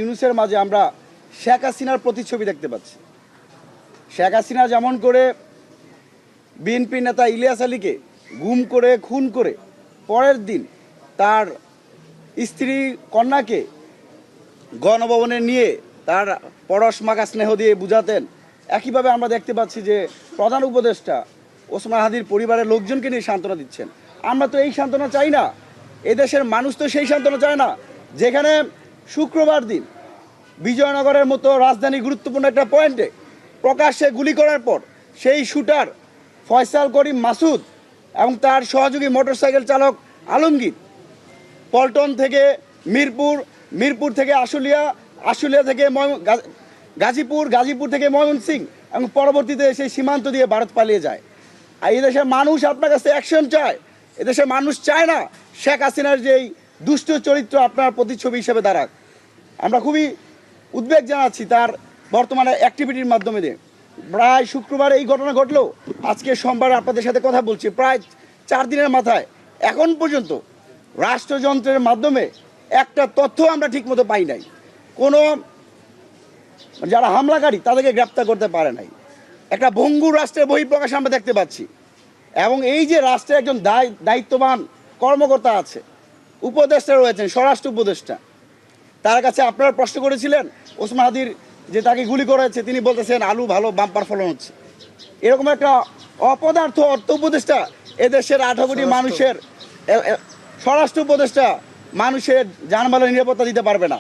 ইউনূসের মাঝে আমরা শেখ হাসিনার প্রতিচ্ছবি দেখতে পাচ্ছি। শেখ হাসিনা যেমন করে বিএনপি নেতা ইলিয়াস আলীকে গুম করে খুন করে পরের দিন তার স্ত্রী কন্যাকে গণভবনে নিয়ে তার পরশ মাখা স্নেহ দিয়ে বুঝাতেন, একইভাবে আমরা দেখতে পাচ্ছি যে প্রধান উপদেষ্টা ওসমান হাদির পরিবারের লোকজনকে নিয়ে সান্ত্বনা দিচ্ছেন। আমরা তো এই সান্ত্বনা চাই না, এদেশের মানুষ তো সেই সান্ত্বনা চায় না। যেখানে শুক্রবার দিন বিজয়নগরের মতো রাজধানী গুরুত্বপূর্ণ একটা পয়েন্টে প্রকাশ্যে গুলি করার পর সেই শুটার ফয়সাল করিম মাসুদ এবং তার সহযোগী মোটরসাইকেল চালক আলমগীর পল্টন থেকে মিরপুর, মিরপুর থেকে আশুলিয়া, আশুলিয়া থেকে গাজীপুর, গাজীপুর থেকে ময়মনসিংহ এবং পরবর্তীতে সেই সীমান্ত দিয়ে ভারত পালিয়ে যায়। আর এই দেশের মানুষ আপনার কাছে অ্যাকশন চায়। এদেশের মানুষ চায় না শেখ হাসিনার যেই দুষ্ট চরিত্র আপনার প্রতিচ্ছবি হিসেবে দাঁড়াক। আমরা খুবই উদ্বেগ জানাচ্ছি তার বর্তমানে অ্যাক্টিভিটির মাধ্যমে দিয়ে। প্রায় শুক্রবার এই ঘটনা ঘটলো, আজকে সোমবার আপনাদের সাথে কথা বলছি, প্রায় 4 দিনের মাথায় এখন পর্যন্ত রাষ্ট্রযন্ত্রের মাধ্যমে একটা তথ্য আমরা ঠিকমতো পাই নাই। কোনো যারা হামলাকারী তাদেরকে গ্রেপ্তার করতে পারে নাই। একটা ভঙ্গুর রাষ্ট্রের বহিঃপ্রকাশ আমরা দেখতে পাচ্ছি। এবং এই যে রাষ্ট্রে একজন দায়িত্ববান কর্মকর্তা আছে, উপদেষ্টা রয়েছেন, স্বরাষ্ট্র উপদেষ্টা, তার কাছে আপনারা প্রশ্ন করেছিলেন ওসমান হাদির যে তাকে গুলি করা হয়েছে, তিনি বলতেছেন আলু ভালো, বাম্পার ফলন হচ্ছে। এরকম একটা অপদার্থ অর্থ উপদেষ্টা এদেশের 18 কোটি মানুষের স্বরাষ্ট্র উপদেষ্টা মানুষের জানমালের নিরাপত্তা দিতে পারবে না।